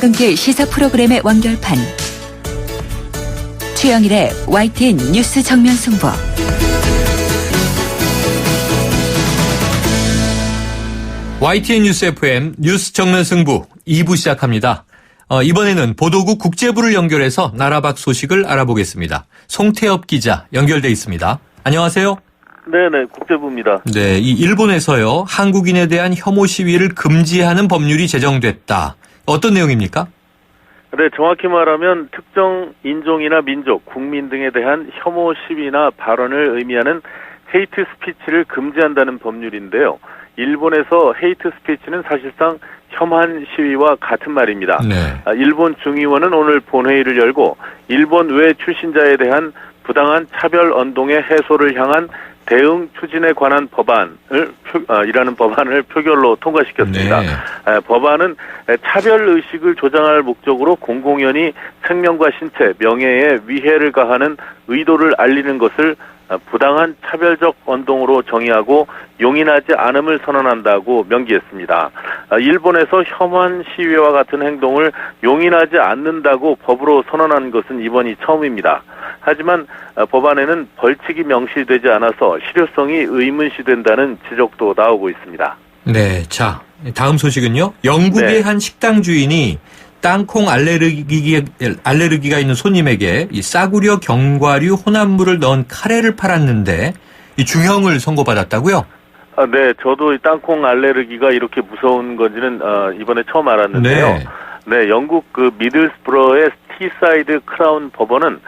퇴근길 시사 프로그램의 완결판. 최영일의 YTN 뉴스 정면 승부. YTN 뉴스 FM 뉴스 정면 승부 2부 시작합니다. 이번에는 보도국 국제부를 연결해서 나라 밖 소식을 알아보겠습니다. 송태엽 기자 연결돼 있습니다. 안녕하세요. 네네, 국제부입니다. 네, 이 일본에서요, 한국인에 대한 혐오 시위를 금지하는 법률이 제정됐다. 어떤 내용입니까? 네, 정확히 말하면 특정 인종이나 민족, 국민 등에 대한 혐오 시위나 발언을 의미하는 헤이트 스피치를 금지한다는 법률인데요. 일본에서 헤이트 스피치는 사실상 혐한 시위와 같은 말입니다. 네. 일본 중의원은 오늘 본회의를 열고 일본 외 출신자에 대한 부당한 차별 언동의 해소를 향한 대응 추진에 관한 이라는 법안을 표결로 통과시켰습니다. 네. 법안은 차별 의식을 조장할 목적으로 공공연히 생명과 신체, 명예에 위해를 가하는 의도를 알리는 것을 부당한 차별적 언동으로 정의하고 용인하지 않음을 선언한다고 명기했습니다. 일본에서 혐한 시위와 같은 행동을 용인하지 않는다고 법으로 선언한 것은 이번이 처음입니다. 하지만 법안에는 벌칙이 명시되지 않아서 실효성이 의문시된다는 지적도 나오고 있습니다. 네, 자, 다음 소식은요. 영국의 한 식당 주인이 땅콩 알레르기가 있는 손님에게 이 싸구려 견과류 혼합물을 넣은 카레를 팔았는데 이 중형을 선고받았다고요? 네, 저도 이 땅콩 알레르기가 이렇게 무서운 건지는 이번에 처음 알았는데요. 네, 영국 미들스브러의 티사이드 크라운 법원은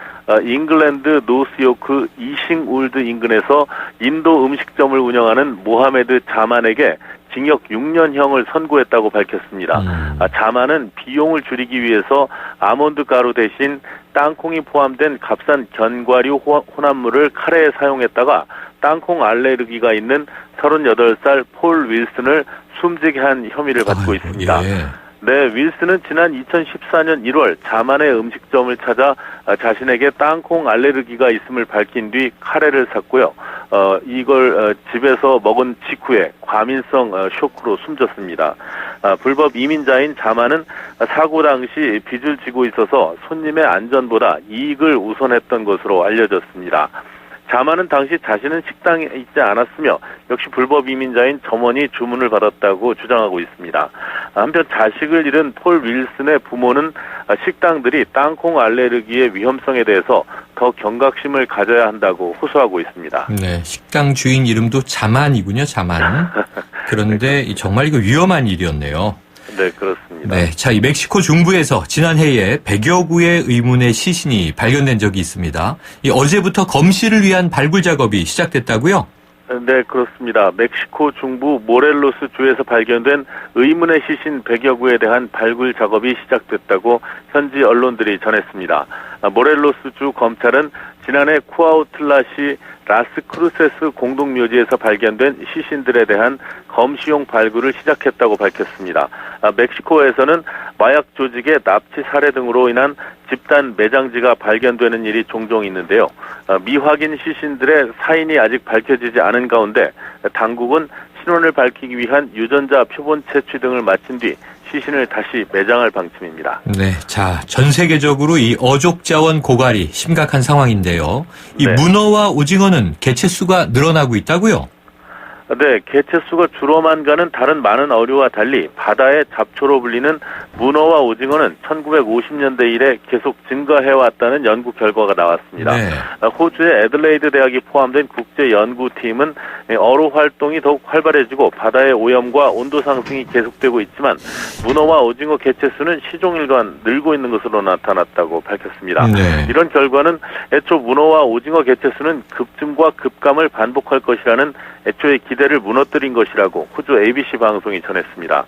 잉글랜드 노스요크 이싱울드 인근에서 인도 음식점을 운영하는 모하메드 자만에게 징역 6년형을 선고했다고 밝혔습니다. 자만은 비용을 줄이기 위해서 아몬드 가루 대신 땅콩이 포함된 값싼 견과류 혼합물을 카레에 사용했다가 땅콩 알레르기가 있는 38살 폴 윌슨을 숨지게 한 혐의를 받고 있습니다. 예. 네, 윌슨은 지난 2014년 1월 자만의 음식점을 찾아 자신에게 땅콩 알레르기가 있음을 밝힌 뒤 카레를 샀고요. 이걸 집에서 먹은 직후에 과민성 쇼크로 숨졌습니다. 불법 이민자인 자만은 사고 당시 빚을 지고 있어서 손님의 안전보다 이익을 우선했던 것으로 알려졌습니다. 자만은 당시 자신은 식당에 있지 않았으며 역시 불법 이민자인 점원이 주문을 받았다고 주장하고 있습니다. 한편 자식을 잃은 폴 윌슨의 부모는 식당들이 땅콩 알레르기의 위험성에 대해서 더 경각심을 가져야 한다고 호소하고 있습니다. 네, 식당 주인 이름도 자만이군요, 자만. 그런데 정말 이거 위험한 일이었네요. 네, 그렇습니다. 네, 자, 이 멕시코 중부에서 지난해에 100여 구의 의문의 시신이 발견된 적이 있습니다. 어제부터 검시를 위한 발굴 작업이 시작됐다고요? 네, 그렇습니다. 멕시코 중부 모렐로스 주에서 발견된 의문의 시신 100여 구에 대한 발굴 작업이 시작됐다고 현지 언론들이 전했습니다. 모렐로스 주 검찰은 지난해 쿠아우틀라시 라스크루세스 공동묘지에서 발견된 시신들에 대한 검시용 발굴을 시작했다고 밝혔습니다. 멕시코에서는 마약 조직의 납치 살해 등으로 인한 집단 매장지가 발견되는 일이 종종 있는데요. 미확인 시신들의 사인이 아직 밝혀지지 않은 가운데 당국은 신원을 밝히기 위한 유전자 표본 채취 등을 마친 뒤 시신을 다시 매장할 방침입니다. 네, 자, 전 세계적으로 이 어족 자원 고갈이 심각한 상황인데요. 이 문어와 오징어는 개체 수가 늘어나고 있다고요? 네, 개체수가 줄어만 가는 다른 많은 어류와 달리 바다의 잡초로 불리는 문어와 오징어는 1950년대 이래 계속 증가해왔다는 연구 결과가 나왔습니다. 네. 호주의 애들레이드 대학이 포함된 국제연구팀은 어로 활동이 더욱 활발해지고 바다의 오염과 온도 상승이 계속되고 있지만 문어와 오징어 개체수는 시종일관 늘고 있는 것으로 나타났다고 밝혔습니다. 네. 이런 결과는 애초 문어와 오징어 개체수는 급증과 급감을 반복할 것이라는 애초의 기대를 무너뜨린 것이라고 호주 ABC 방송이 전했습니다.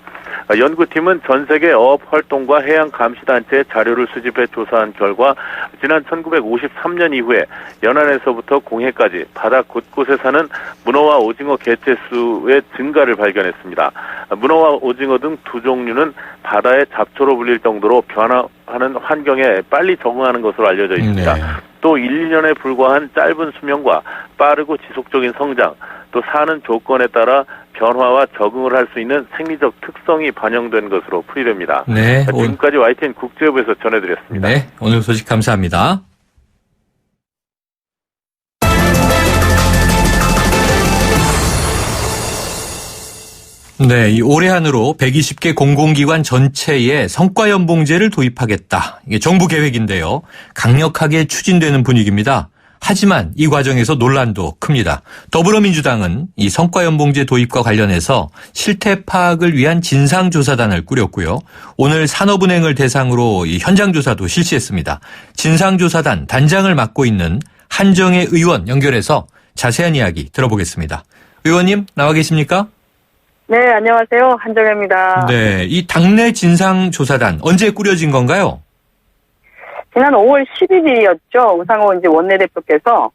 연구팀은 전 세계 어업 활동과 해양 감시단체의 자료를 수집해 조사한 결과 지난 1953년 이후에 연안에서부터 공해까지 바다 곳곳에 사는 문어와 오징어 개체수의 증가를 발견했습니다. 문어와 오징어 등 두 종류는 바다의 잡초로 불릴 정도로 변화하는 환경에 빨리 적응하는 것으로 알려져 있습니다. 네. 또 1, 2년에 불과한 짧은 수명과 빠르고 지속적인 성장, 또 사는 조건에 따라 변화와 적응을 할 수 있는 생리적 특성이 반영된 것으로 풀이됩니다. 네. 지금까지 YTN 국제부에서 전해드렸습니다. 네. 오늘 소식 감사합니다. 네, 이 올해 안으로 120개 공공기관 전체에 성과연봉제를 도입하겠다. 이게 정부 계획인데요. 강력하게 추진되는 분위기입니다. 하지만 이 과정에서 논란도 큽니다. 더불어민주당은 이 성과연봉제 도입과 관련해서 실태 파악을 위한 진상조사단을 꾸렸고요. 오늘 산업은행을 대상으로 이 현장조사도 실시했습니다. 진상조사단 단장을 맡고 있는 한정혜 의원 연결해서 자세한 이야기 들어보겠습니다. 의원님 나와 계십니까? 네, 안녕하세요. 한정혜입니다. 네, 이 당내 진상조사단 언제 꾸려진 건가요? 지난 5월 11일이었죠. 우상호 이제 원내대표께서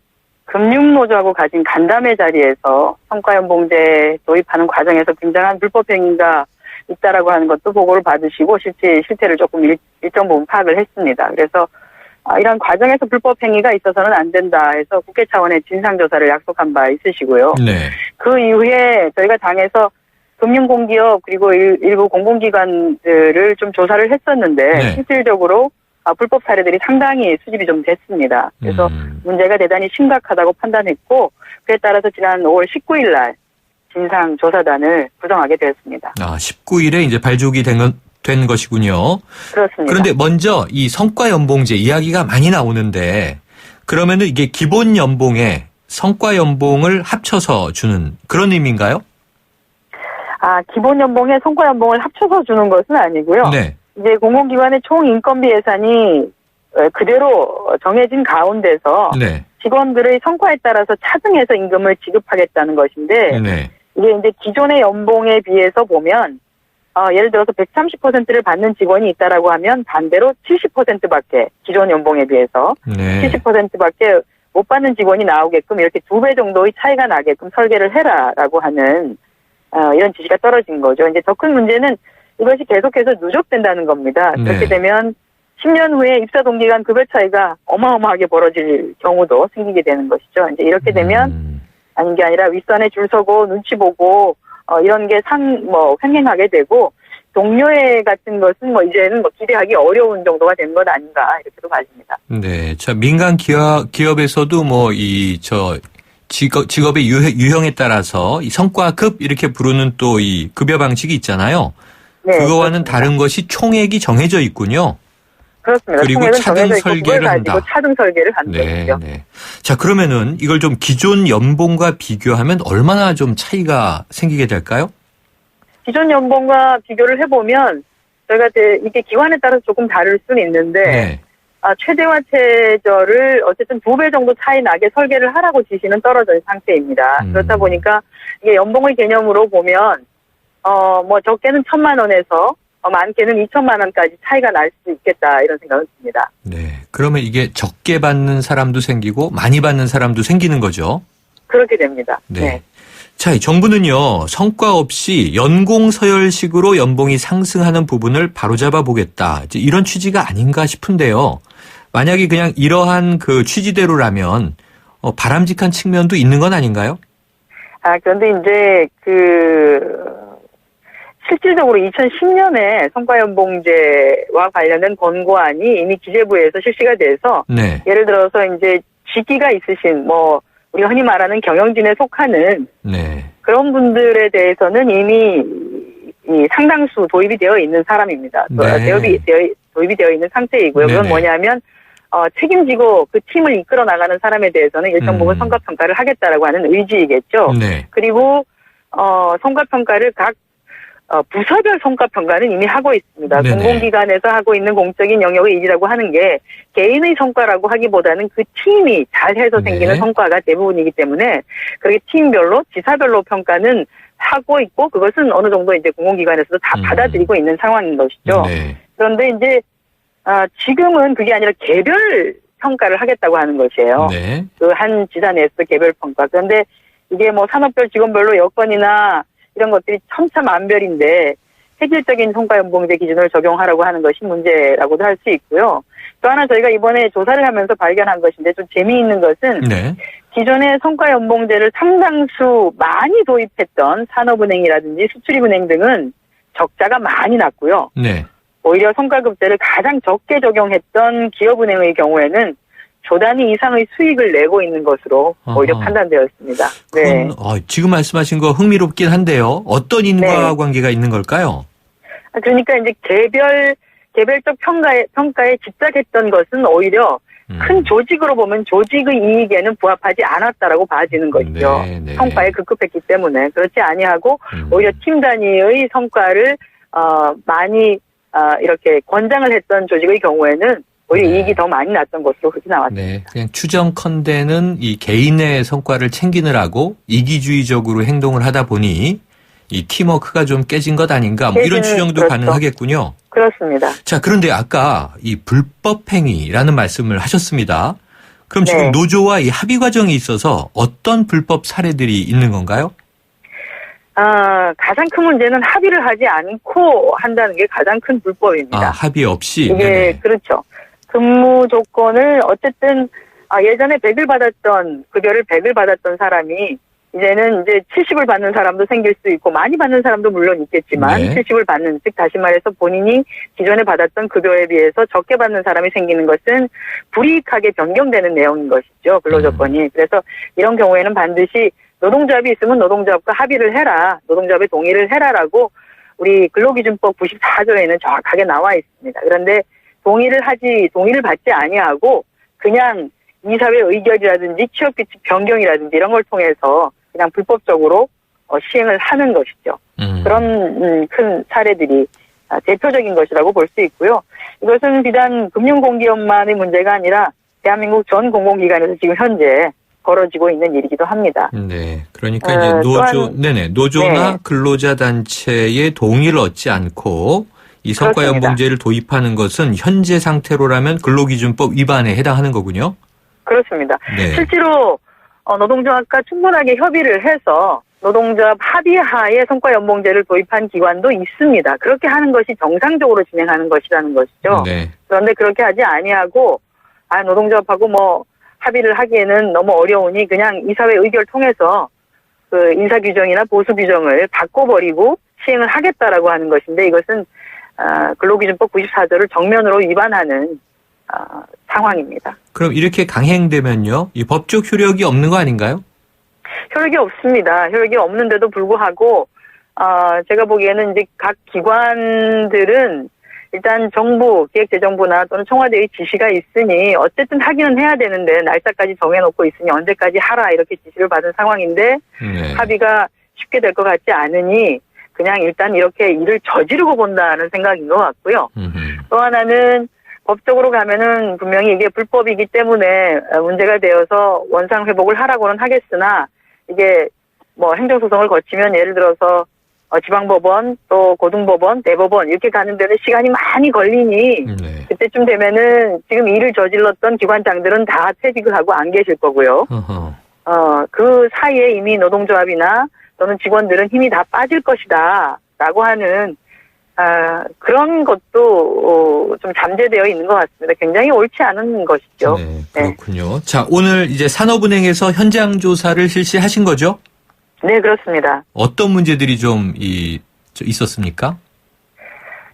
금융노조하고 가진 간담회 자리에서 성과연봉제 도입하는 과정에서 굉장한 불법행위가 있다라고 하는 것도 보고를 받으시고 실태를 조금 일정 부분 파악을 했습니다. 그래서 이런 과정에서 불법행위가 있어서는 안 된다 해서 국회 차원의 진상조사를 약속한 바 있으시고요. 네. 그 이후에 저희가 당에서 금융공기업 그리고 일부 공공기관들을 좀 조사를 했었는데 네. 실질적으로 불법 사례들이 상당히 수집이 좀 됐습니다. 그래서 문제가 대단히 심각하다고 판단했고 그에 따라서 지난 5월 19일 날 진상조사단을 구성하게 되었습니다. 19일에 이제 발족이 된 것이군요. 그렇습니다. 그런데 먼저 이 성과연봉제 이야기가 많이 나오는데 그러면은 이게 기본 연봉에 성과연봉을 합쳐서 주는 그런 의미인가요? 기본 연봉에 성과 연봉을 합쳐서 주는 것은 아니고요. 네. 이제 공공기관의 총 인건비 예산이 그대로 정해진 가운데서 네. 직원들의 성과에 따라서 차등해서 임금을 지급하겠다는 것인데 네. 이게 이제 기존의 연봉에 비해서 보면 예를 들어서 130%를 받는 직원이 있다라고 하면 반대로 70%밖에 기존 연봉에 비해서 네. 70%밖에 못 받는 직원이 나오게끔 이렇게 2배 정도의 차이가 나게끔 설계를 해라라고 하는 이런 지시가 떨어진 거죠. 이제 더 큰 문제는 이것이 계속해서 누적된다는 겁니다. 네. 그렇게 되면 10년 후에 입사 동기 간 급여 차이가 어마어마하게 벌어질 경우도 생기게 되는 것이죠. 이제 이렇게 되면 아닌 게 아니라 윗선에 줄 서고 눈치 보고 이런 게 횡행하게 되고 동료회 같은 것은 이제는 기대하기 어려운 정도가 된 것 아닌가 이렇게도 봐집니다. 네. 자, 민간 기업에서도 직업의 유형에 따라서 이 성과급 이렇게 부르는 또 이 급여 방식이 있잖아요. 네, 그거와는 그렇습니다. 다른 것이 총액이 정해져 있군요. 그렇습니다. 그리고 차등 설계를 한다. 차등 설계를 하는 네, 것이죠. 네. 자, 그러면은 이걸 좀 기존 연봉과 비교하면 얼마나 좀 차이가 생기게 될까요? 기존 연봉과 비교를 해보면 저희가 이게 기관에 따라서 조금 다를 수는 있는데 네. 최대화 최저를 어쨌든 2배 정도 차이 나게 설계를 하라고 지시는 떨어진 상태입니다. 그렇다 보니까 이게 연봉의 개념으로 보면 적게는 1,000만 원에서 많게는 2천만 원까지 차이가 날 수 있겠다 이런 생각은 듭니다. 네. 그러면 이게 적게 받는 사람도 생기고 많이 받는 사람도 생기는 거죠? 그렇게 됩니다. 네. 네. 자, 이 정부는요, 성과 없이 연공 서열식으로 연봉이 상승하는 부분을 바로잡아 보겠다. 이런 취지가 아닌가 싶은데요. 만약에 그냥 이러한 그 취지대로라면 바람직한 측면도 있는 건 아닌가요? 그런데 이제 실질적으로 2010년에 성과연봉제와 관련된 권고안이 이미 기재부에서 실시가 돼서 네. 예를 들어서 이제 직기가 있으신 우리 흔히 말하는 경영진에 속하는 네. 그런 분들에 대해서는 이미 이 상당수 도입이 되어 있는 사람입니다. 네. 도입이 되어 있는 상태이고요. 그건 네네. 뭐냐면 책임지고 그 팀을 이끌어 나가는 사람에 대해서는 일정 부분 성과평가를 하겠다라고 하는 의지이겠죠. 네. 그리고 성과평가를 각 부서별 성과평가는 이미 하고 있습니다. 네네. 공공기관에서 하고 있는 공적인 영역의 일이라고 하는 게 개인의 성과라고 하기보다는 그 팀이 잘해서 생기는 네. 성과가 대부분이기 때문에 그렇게 팀별로 지사별로 평가는 하고 있고 그것은 어느 정도 이제 공공기관에서도 다 받아들이고 있는 상황인 것이죠. 네. 그런데 이제 지금은 그게 아니라 개별 평가를 하겠다고 하는 것이에요. 네. 그 한 지사 내에서 개별 평가. 그런데 이게 산업별 직원별로 여건이나 이런 것들이 천차만별인데 획일적인 성과연봉제 기준을 적용하라고 하는 것이 문제라고도 할 수 있고요. 또 하나 저희가 이번에 조사를 하면서 발견한 것인데 좀 재미있는 것은 네. 기존의 성과연봉제를 상당수 많이 도입했던 산업은행이라든지 수출입은행 등은 적자가 많이 났고요. 네. 오히려 성과급제를 가장 적게 적용했던 기업은행의 경우에는 조 단위 이상의 수익을 내고 있는 것으로 오히려 아하. 판단되었습니다. 네. 지금 말씀하신 거 흥미롭긴 한데요. 어떤 인과관계가 있는 걸까요? 그러니까 이제 개별적 평가에 집착했던 것은 오히려 큰 조직으로 보면 조직의 이익에는 부합하지 않았다라고 봐지는 것이죠. 네, 네. 성과에 급급했기 때문에 그렇지 아니하고 오히려 팀 단위의 성과를 많이 이렇게 권장을 했던 조직의 경우에는 오히려 네. 이익이 더 많이 났던 것으로 그렇게 나왔습니다. 네, 그냥 추정컨대는 이 개인의 성과를 챙기느라고 이기주의적으로 행동을 하다 보니 이 팀워크가 좀 깨진 것 아닌가 뭐 이런 추정도 그렇죠. 가능하겠군요. 그렇습니다. 자, 그런데 아까 이 불법행위라는 말씀을 하셨습니다. 그럼 네. 지금 노조와 이 합의 과정이 있어서 어떤 불법 사례들이 있는 건가요? 가장 큰 문제는 합의를 하지 않고 한다는 게 가장 큰 불법입니다. 합의 없이. 이게 네네. 그렇죠. 근무 조건을 어쨌든 예전에 100을 받았던 급여를 100을 받았던 사람이 이제는 이제 70을 받는 사람도 생길 수 있고 많이 받는 사람도 물론 있겠지만 네. 70을 받는 즉 다시 말해서 본인이 기존에 받았던 급여에 비해서 적게 받는 사람이 생기는 것은 불이익하게 변경되는 내용인 것이죠. 근로조건이. 그래서 이런 경우에는 반드시 노동조합이 있으면 노동조합과 합의를 해라. 노동조합에 동의를 해라라고 우리 근로기준법 94조에는 정확하게 나와 있습니다. 그런데 동의를 받지 아니하고 그냥 이사회 의결이라든지 취업규칙 변경이라든지 이런 걸 통해서 그냥 불법적으로 시행을 하는 것이죠. 그런 큰 사례들이 대표적인 것이라고 볼 수 있고요. 이것은 비단 금융공기업만의 문제가 아니라 대한민국 전 공공기관에서 지금 현재 벌어지고 있는 일이기도 합니다. 네. 그러니까 이제 노조나 네. 근로자 단체의 동의를 얻지 않고 이 성과연봉제를 도입하는 것은 현재 상태로라면 근로기준법 위반에 해당하는 거군요. 그렇습니다. 네. 실제로 노동조합과 충분하게 협의를 해서 노동조합 합의하에 성과연봉제를 도입한 기관도 있습니다. 그렇게 하는 것이 정상적으로 진행하는 것이라는 것이죠. 네. 그런데 그렇게 하지 아니하고 노동조합하고 뭐 합의를 하기에는 너무 어려우니 그냥 이사회 의결 통해서 그 인사규정이나 보수규정을 바꿔버리고 시행을 하겠다라고 하는 것인데 이것은 근로기준법 94조를 정면으로 위반하는 상황입니다. 그럼 이렇게 강행되면요, 이 법적 효력이 없는 거 아닌가요? 효력이 없습니다. 효력이 없는데도 불구하고 제가 보기에는 이제 각 기관들은 일단 정부, 기획재정부나 또는 청와대의 지시가 있으니 어쨌든 하기는 해야 되는데 날짜까지 정해놓고 있으니 언제까지 하라 이렇게 지시를 받은 상황인데 네. 합의가 쉽게 될 것 같지 않으니 그냥 일단 이렇게 일을 저지르고 본다는 생각인 것 같고요. 또 하나는 법적으로 가면은 분명히 이게 불법이기 때문에 문제가 되어서 원상 회복을 하라고는 하겠으나 이게 뭐 행정소송을 거치면 예를 들어서 지방법원 또 고등법원 대법원 이렇게 가는 데는 시간이 많이 걸리니 네. 그때쯤 되면은 지금 일을 저질렀던 기관장들은 다 퇴직을 하고 안 계실 거고요. 그 사이에 이미 노동조합이나 또는 직원들은 힘이 다 빠질 것이다 라고 하는 그런 것도 좀 잠재되어 있는 것 같습니다. 굉장히 옳지 않은 것이죠. 네, 그렇군요. 네. 자, 오늘 이제 산업은행에서 현장 조사를 실시하신 거죠? 네, 그렇습니다. 어떤 문제들이 좀 있었습니까?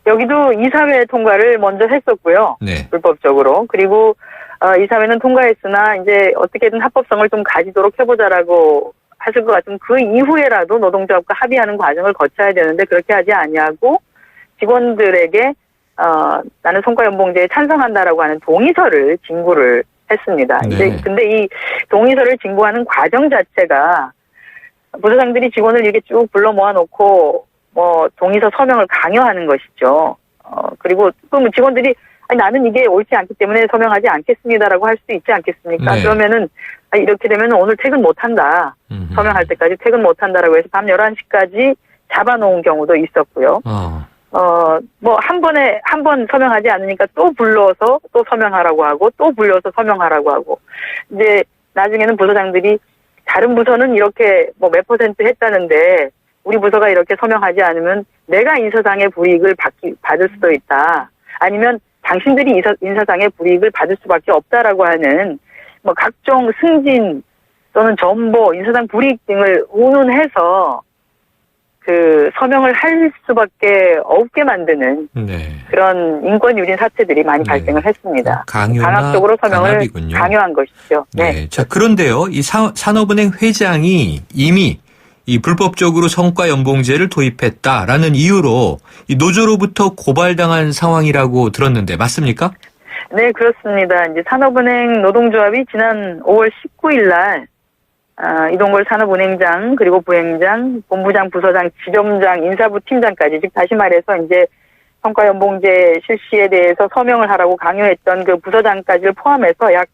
여기도 이사회 통과를 먼저 했었고요. 네. 불법적으로. 그리고 이사회는 통과했으나 이제 어떻게든 합법성을 좀 가지도록 해보자라고 하실 것 같으면 그 이후에라도 노동조합과 합의하는 과정을 거쳐야 되는데 그렇게 하지 아니하고 직원들에게 나는 성과연봉제에 찬성한다라고 하는 동의서를 진구를 했습니다. 네. 근데 이 동의서를 진구하는 과정 자체가 부서장들이 직원을 이렇게 쭉 불러 모아놓고 뭐 동의서 서명을 강요하는 것이죠. 그리고 그럼 직원들이 나는 이게 옳지 않기 때문에 서명하지 않겠습니다라고 할 수 있지 않겠습니까? 네. 그러면은 이렇게 되면 오늘 퇴근 못한다. 서명할 때까지 퇴근 못한다라고 해서 밤 11시까지 잡아놓은 경우도 있었고요. 뭐 한 번 서명하지 않으니까 또 불러서 또 서명하라고 하고 또 불러서 서명하라고 하고 이제 나중에는 부서장들이 다른 부서는 이렇게 뭐 몇 % 했다는데 우리 부서가 이렇게 서명하지 않으면 내가 인사상의 불이익을 받을 수도 있다. 아니면 당신들이 인사상의 불이익을 받을 수밖에 없다라고 하는 뭐 각종 승진 또는 전보, 인사상 불이익 등을 운운해서 그 서명을 할 수밖에 없게 만드는 네. 그런 인권 유린 사태들이 많이 네. 발생을 했습니다. 강요나 강압적으로 서명을 강압이군요. 강요한 것이죠. 네. 네. 자, 그런데요. 이 산업은행 회장이 이미 이 불법적으로 성과연봉제를 도입했다라는 이유로 이 노조로부터 고발당한 상황이라고 들었는데 맞습니까? 네, 그렇습니다. 이제 산업은행 노동조합이 지난 5월 19일 날 이동걸 산업은행장 그리고 부행장, 본부장, 부서장, 지점장, 인사부 팀장까지 즉 다시 말해서 이제 성과연봉제 실시에 대해서 서명을 하라고 강요했던 그 부서장까지를 포함해서 약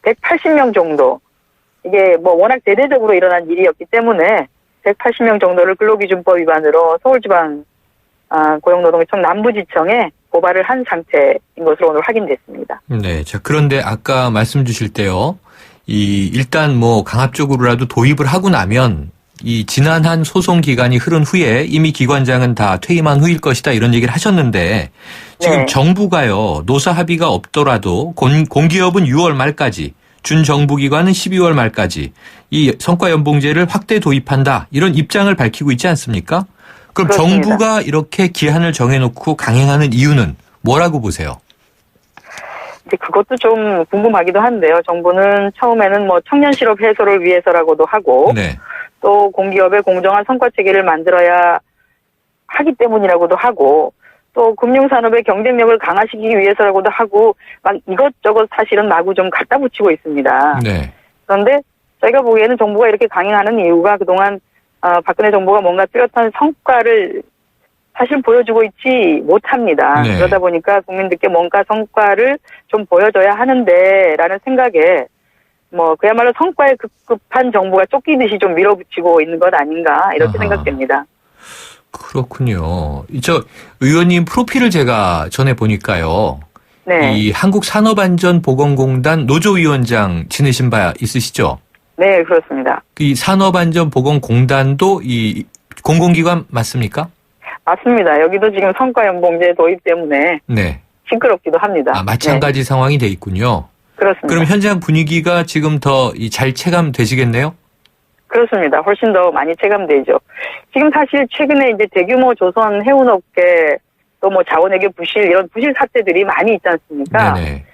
180명 정도 이게 뭐 워낙 대대적으로 일어난 일이었기 때문에 180명 정도를 근로기준법 위반으로 서울지방 고용노동청 남부지청에 고발을 한 상태인 것으로 오늘 확인됐습니다. 네. 자, 그런데 아까 말씀 주실 때요. 일단 뭐 강압적으로라도 도입을 하고 나면 이 지난한 소송 기간이 흐른 후에 이미 기관장은 다 퇴임한 후일 것이다 이런 얘기를 하셨는데 지금 네. 정부가요. 노사 합의가 없더라도 공기업은 6월 말까지 준정부기관은 12월 말까지 이 성과연봉제를 확대 도입한다 이런 입장을 밝히고 있지 않습니까? 그럼 그렇습니다. 정부가 이렇게 기한을 정해놓고 강행하는 이유는 뭐라고 보세요? 이제 그것도 좀 궁금하기도 한데요. 정부는 처음에는 뭐 청년 실업 해소를 위해서라고도 하고 네. 또 공기업의 공정한 성과 체계를 만들어야 하기 때문이라고도 하고 또 금융산업의 경쟁력을 강화시키기 위해서라고도 하고 막 이것저것 사실은 마구 좀 갖다 붙이고 있습니다. 네. 그런데 저희가 보기에는 정부가 이렇게 강행하는 이유가 그동안 박근혜 정부가 뭔가 뚜렷한 성과를 사실 보여주고 있지 못합니다. 네. 그러다 보니까 국민들께 뭔가 성과를 좀 보여줘야 하는데라는 생각에 뭐 그야말로 성과에 급급한 정부가 쫓기듯이 좀 밀어붙이고 있는 것 아닌가 이렇게 아하. 생각됩니다. 그렇군요. 저 의원님 프로필을 제가 전에 보니까요. 네, 이 한국산업안전보건공단 노조위원장 지내신 바 있으시죠? 네 그렇습니다. 이 산업안전보건공단도 이 공공기관 맞습니까? 맞습니다. 여기도 지금 성과연봉제 도입 때문에 네. 시끄럽기도 합니다. 아, 마찬가지 네, 상황이 돼 있군요. 그렇습니다. 그럼 현장 분위기가 지금 더 잘 체감되시겠네요? 그렇습니다. 훨씬 더 많이 체감되죠. 지금 사실 최근에 이제 대규모 조선 해운업계 또 뭐 자원외교 부실 이런 부실 사태들이 많이 있지 않습니까? 네네.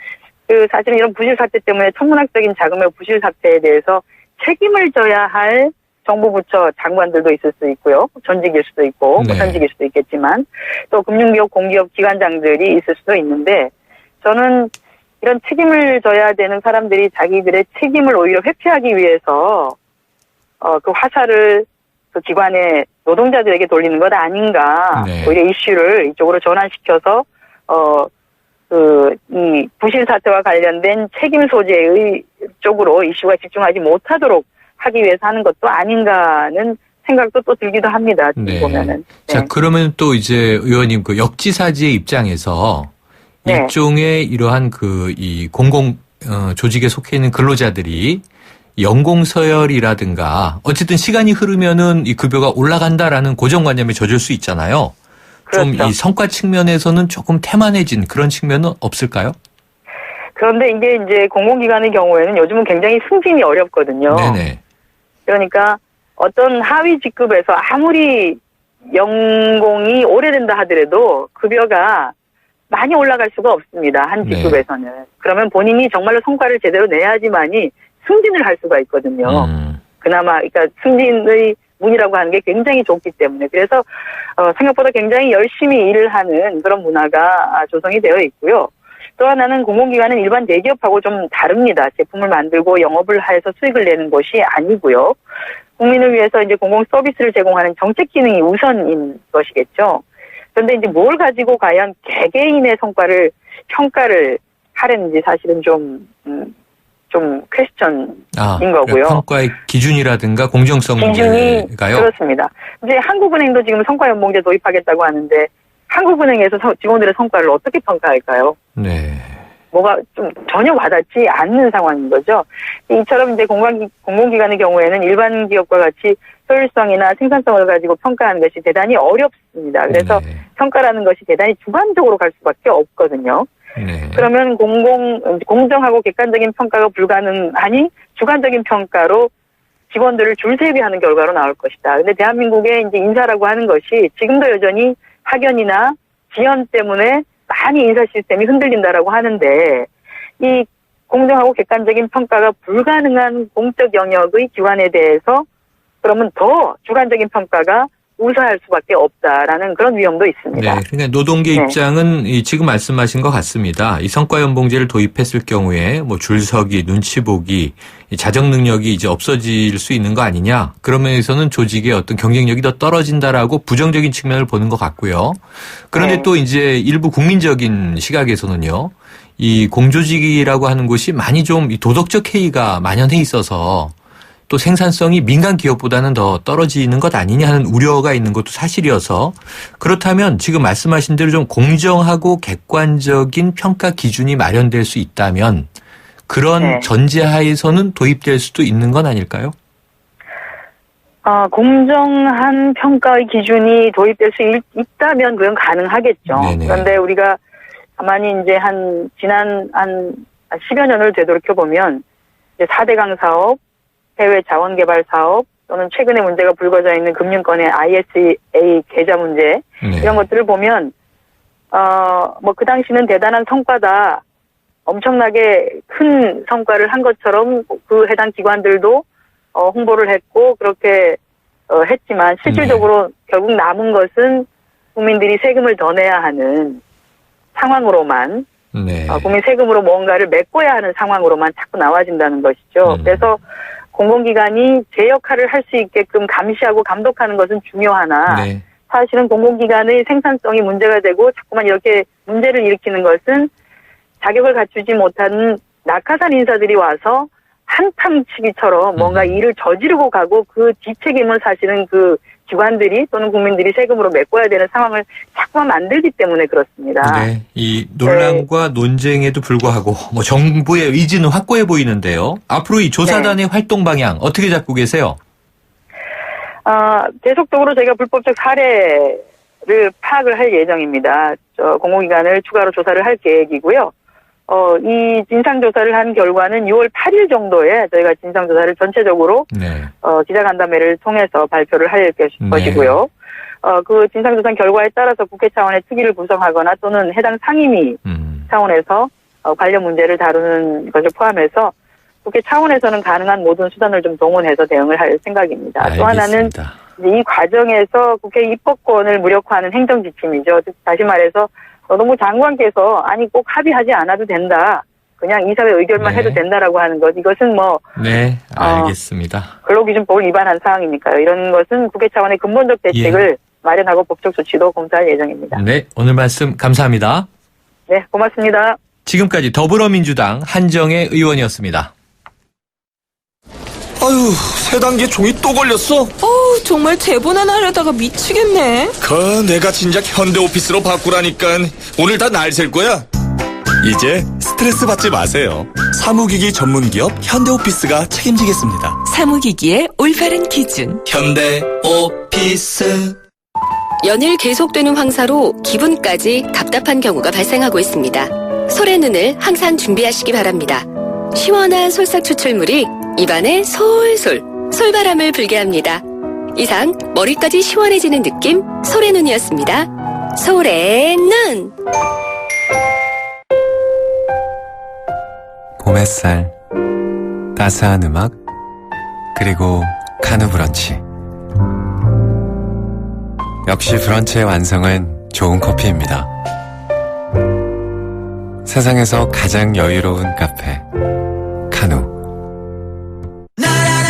그 사실은 이런 부실 사태 때문에 천문학적인 자금의 부실 사태에 대해서 책임을 져야 할 정부 부처 장관들도 있을 수 있고요. 전직일 수도 있고 네. 전직일 수도 있겠지만 또 금융기업 공기업 기관장들이 있을 수도 있는데 저는 이런 책임을 져야 되는 사람들이 자기들의 책임을 오히려 회피하기 위해서 그 화살을 그 기관의 노동자들에게 돌리는 것 아닌가. 네. 오히려 이슈를 이쪽으로 전환시켜서 이 부실 사태와 관련된 책임 소재의 쪽으로 이슈가 집중하지 못하도록 하기 위해서 하는 것도 아닌가는 생각도 또 들기도 합니다. 지금 네. 보면은. 네. 자, 그러면 또 이제 의원님 그 역지사지의 입장에서 네. 일종의 이러한 이 공공 조직에 속해 있는 근로자들이 연공 서열이라든가 어쨌든 시간이 흐르면은 이 급여가 올라간다라는 고정관념에 젖을 수 있잖아요. 좀 그렇죠. 이 성과 측면에서는 조금 태만해진 그런 측면은 없을까요? 그런데 이제 공공기관의 경우에는 요즘은 굉장히 승진이 어렵거든요. 네네. 그러니까 어떤 하위 직급에서 아무리 연공이 오래된다 하더라도 급여가 많이 올라갈 수가 없습니다. 한 네. 직급에서는. 그러면 본인이 정말로 성과를 제대로 내야지만이 승진을 할 수가 있거든요. 그나마 그러니까 승진의 문이라고 하는 게 굉장히 좁기 때문에 그래서 생각보다 굉장히 열심히 일을 하는 그런 문화가 조성이 되어 있고요. 또 하나는 공공기관은 일반 대기업하고 좀 다릅니다. 제품을 만들고 영업을 해서 수익을 내는 것이 아니고요. 국민을 위해서 이제 공공 서비스를 제공하는 정책 기능이 우선인 것이겠죠. 그런데 이제 뭘 가지고 과연 개개인의 성과를 평가를 하려는지 사실은 좀 퀘스천인 거고요. 평가의 기준이라든가 공정성 기준이 문제가요? 그렇습니다. 이제 한국은행도 지금 성과연봉제 도입하겠다고 하는데 한국은행에서 직원들의 성과를 어떻게 평가할까요? 네. 뭐가 좀 전혀 와닿지 않는 상황인 거죠. 이처럼 이제 공공기관의 경우에는 일반 기업과 같이 효율성이나 생산성을 가지고 평가하는 것이 대단히 어렵습니다. 그래서 네. 평가라는 것이 대단히 주관적으로 갈 수밖에 없거든요. 네. 그러면 공정하고 객관적인 평가가 불가능하니 주관적인 평가로 직원들을 줄세비하는 결과로 나올 것이다. 근데 대한민국의 이제 인사라고 하는 것이 지금도 여전히 학연이나 지연 때문에 많이 인사 시스템이 흔들린다라고 하는데 이 공정하고 객관적인 평가가 불가능한 공적 영역의 기관에 대해서 그러면 더 주관적인 평가가 우세할 수밖에 없다라는 그런 위험도 있습니다. 네, 그러니까 노동계 네. 입장은 지금 말씀하신 것 같습니다. 이 성과연봉제를 도입했을 경우에 뭐 줄서기, 눈치 보기, 이 자정 능력이 이제 없어질 수 있는 거 아니냐. 그런 면에서는 조직의 어떤 경쟁력이 더 떨어진다라고 부정적인 측면을 보는 것 같고요. 그런데 네. 또 이제 일부 국민적인 시각에서는요. 이 공조직이라고 하는 곳이 많이 좀 도덕적 해이가 만연해 있어서 또 생산성이 민간 기업보다는 더 떨어지는 것 아니냐 하는 우려가 있는 것도 사실이어서 그렇다면 지금 말씀하신 대로 좀 공정하고 객관적인 평가 기준이 마련될 수 있다면 그런 네. 전제하에서는 도입될 수도 있는 건 아닐까요? 공정한 평가의 기준이 도입될 수 있다면 그건 가능하겠죠. 네네. 그런데 우리가 가만히 이제 지난 10여 년을 되돌이켜보면 이제 4대강 사업, 해외 자원개발 사업 또는 최근에 문제가 불거져 있는 금융권의 ISA 계좌 문제 네. 이런 것들을 보면 뭐 그 당시는 대단한 성과다. 엄청나게 큰 성과를 한 것처럼 그 해당 기관들도 홍보를 했고 그렇게 했지만 실질적으로 결국 남은 것은 국민들이 세금을 더 내야 하는 상황으로만 네. 국민 세금으로 뭔가를 메꿔야 하는 상황으로만 자꾸 나와진다는 것이죠. 그래서 공공기관이 제 역할을 할 수 있게끔 감시하고 감독하는 것은 중요하나 네. 사실은 공공기관의 생산성이 문제가 되고 자꾸만 이렇게 문제를 일으키는 것은 자격을 갖추지 못한 낙하산 인사들이 와서 한탕치기처럼 뭔가 일을 저지르고 가고 그 뒷책임을 사실은 그 기관들이 또는 국민들이 세금으로 메꿔야 되는 상황을 자꾸만 만들기 때문에 그렇습니다. 네. 이 논란과 논쟁에도 불구하고 뭐 정부의 의지는 확고해 보이는데요. 앞으로 이 조사단의 활동 방향 어떻게 잡고 계세요? 계속적으로 저희가 불법적 사례를 파악을 할 예정입니다. 공공기관을 추가로 조사를 할 계획이고요. 이 진상조사를 한 결과는 6월 8일 정도에 저희가 진상조사를 전체적으로 네. 기자간담회를 통해서 발표를 할 것이고요. 그 진상조사 결과에 따라서 국회 차원의 특위를 구성하거나 또는 해당 상임위 차원에서 관련 문제를 다루는 것을 포함해서 국회 차원에서는 가능한 모든 수단을 좀 동원해서 대응을 할 생각입니다. 알겠습니다. 또 하나는 이 과정에서 국회 입법권을 무력화하는 행정지침이죠. 즉 다시 말해서 노동부 장관께서 아니 꼭 합의하지 않아도 된다. 그냥 이사회 의결만 네. 해도 된다라고 하는 것. 이것은 뭐 네, 알겠습니다. 근로기준법을 위반한 사항이니까요. 이런 것은 국회 차원의 근본적 대책을 마련하고 법적 조치도 검토할 예정입니다. 네, 오늘 말씀 감사합니다. 네, 고맙습니다. 지금까지 더불어민주당 한정혜 의원이었습니다. 아유, 세 단계 종이 또 걸렸어? 정말 재본하나 하려다가 미치겠네. 내가 진작 현대오피스로 바꾸라니까. 오늘 다 날 셀 거야. 이제 스트레스 받지 마세요. 사무기기 전문기업 현대오피스가 책임지겠습니다. 사무기기의 올바른 기준. 현대오피스. 연일 계속되는 황사로 기분까지 답답한 경우가 발생하고 있습니다. 솔의 눈을 항상 준비하시기 바랍니다. 시원한 솔싹 추출물이 입안에 솔솔 솔바람을 불게 합니다. 이상 머리까지 시원해지는 느낌 솔의 눈이었습니다. 솔의 눈. 봄 햇살, 따스한 음악, 그리고 카누 브런치. 역시 브런치의 완성은 좋은 커피입니다. 세상에서 가장 여유로운 카페, 카누.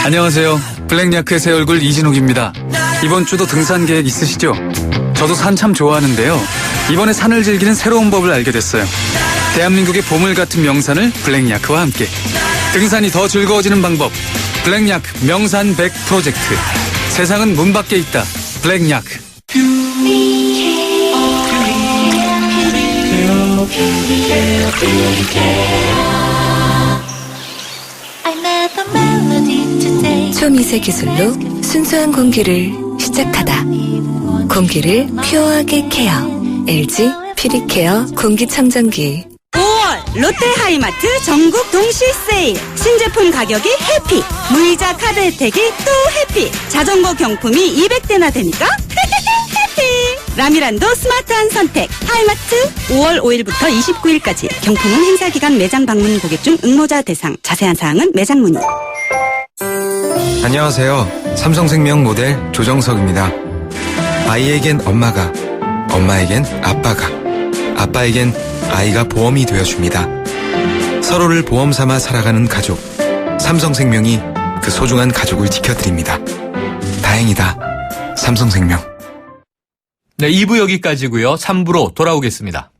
안녕하세요. 블랙야크의 새 얼굴 이진욱입니다. 이번 주도 등산 계획 있으시죠? 저도 산 참 좋아하는데요. 이번에 산을 즐기는 새로운 법을 알게 됐어요. 대한민국의 보물 같은 명산을 블랙야크와 함께. 등산이 더 즐거워지는 방법. 블랙야크 명산 100 프로젝트. 세상은 문 밖에 있다. 블랙야크. 초미세 기술로 순수한 공기를 시작하다. 공기를 퓨어하게 케어. LG 퓨리케어 공기청정기. 5월 롯데 하이마트 전국 동시 세일. 신제품 가격이 해피. 무이자 카드 혜택이 또 해피. 자전거 경품이 200대나 되니까 해피. 라미란도 스마트한 선택. 하이마트 5월 5일부터 29일까지. 경품은 행사기간 매장 방문 고객 중 응모자 대상. 자세한 사항은 매장 문의. 안녕하세요. 삼성생명 모델 조정석입니다. 아이에겐 엄마가, 엄마에겐 아빠가, 아빠에겐 아이가 보험이 되어줍니다. 서로를 보험 삼아 살아가는 가족. 삼성생명이 그 소중한 가족을 지켜드립니다. 다행이다. 삼성생명. 네, 2부 여기까지고요. 3부로 돌아오겠습니다.